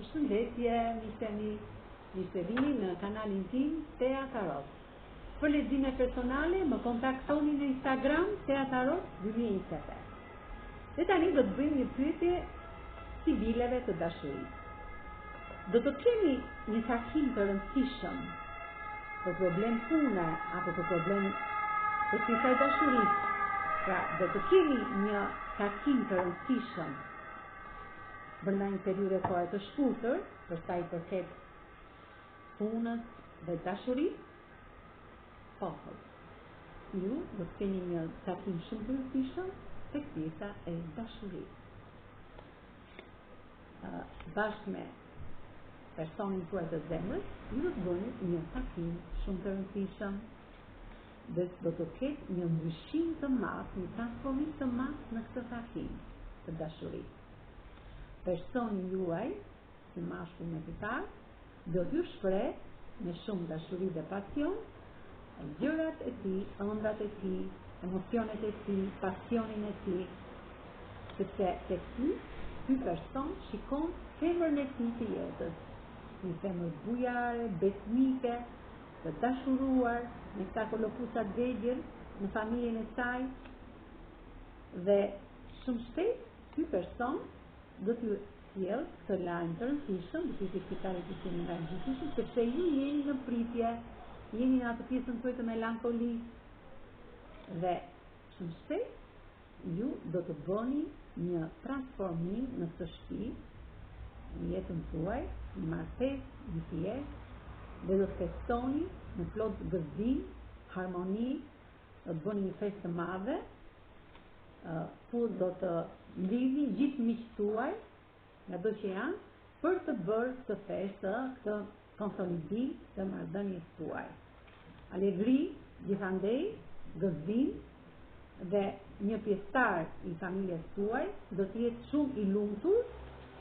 Përshëndetje, miqtë vini në kanalin tim Tea Tarot. Për lexime personale më kontaktoni në Instagram Tea Tarot 2025. Dhe tani do të bëjmë një pyetje sibileve të dashurisë. Do të kemi një takim të rëndësishëm për problem pune apo për problem të kësaj dashurisë. Pra, do të kemi një takim të rëndësishëm brenda një periudhe kohë të shkurtër, për sa i përket punës dhe dashurisë. Po. Ju do të keni një takim shumë të rëndësishëm tek pjesa e dashurisë. Bashkë me personin tuaj të zemrës, ju do të bëni një takim shumë të rëndësishëm dhe do të ketë një ndryshim të madh, një transformim të madh në këtë takim të dashurisë. Personi juaj, si mashkull me fitar, do t'ju shpreh me shumë dashuri dhe pasion gjërat e tij, ëndrat e tij, emocionet e tij, pasionin e tij, sepse tek ky person shikon femrën e tij të jetës, një femër bujare, besnike, të dashuruar, me këta kolopusa degjen në familjen e saj, dhe shumë shpejt ky person do t'ju sjell këtë lajm të rëndësishëm, do t'ju fitojë këtë lajm të rëndësishëm, sepse ju jeni në pritje, jeni në atë pjesën tuaj të melankolisë, dhe shumë shpejt ju do të bëni një transformim në këtë shtëpi, në jetën tuaj, një martesë, një pjesë, dhe do të festoni në plot gëzim, harmoni, do të bëni një festë të madhe, ku do të mblidhni gjithë miqtë tuaj, ngado që janë, për të bërë këtë festë, këtë konsolidim të marrëdhënies tuaj. Alegri, gjithandej, gëzim, dhe një pjesëtar i familjes tuaj do të jetë shumë i lumtur,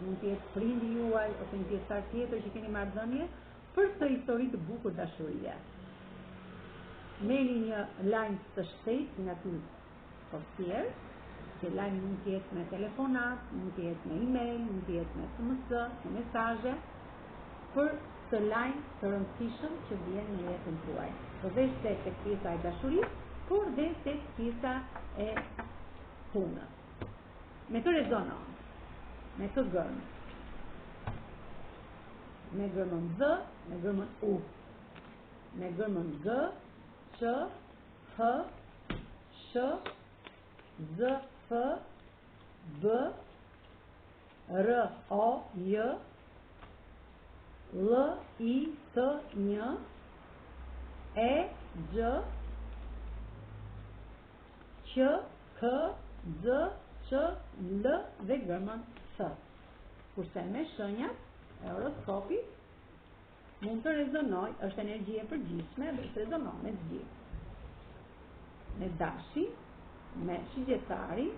mund të jetë prindi juaj ose një pjesëtar tjetër që keni marrëdhënie për këtë histori të bukur dashurie. Merrni një lajm të shpejtë nga ky portier, që lajmi mund të jetë me telefonat, mund të jetë me email, mund të jetë me SMS, me mesazhe, për këtë lajm të rëndësishëm që vjen në jetën tuaj. Përveç se tek pjesa e dashurisë, por dhe tek pjesa e punës. Me të rezonon, me të gërmë, me gërmën Z, me gërmën U, me gërmën G, Q, H, Sh, Z, F, B, R, O, J, L, I, T, Ñ, E, Gj, Q, K, Z, Q, L dhe gërmën S. Kurse me shenjat e horoskopit mund të rezonoj, është energji e përgjithshme dhe të rezonon me gjithë. Me Dashin, me Shigjetarin,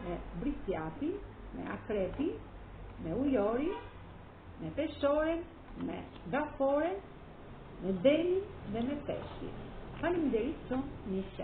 me Brisjatin, me Akretin, me Ujorin, me Peshoren, me Gaforen, me Delin dhe me Peshkin. Faleminderit shumë, miq.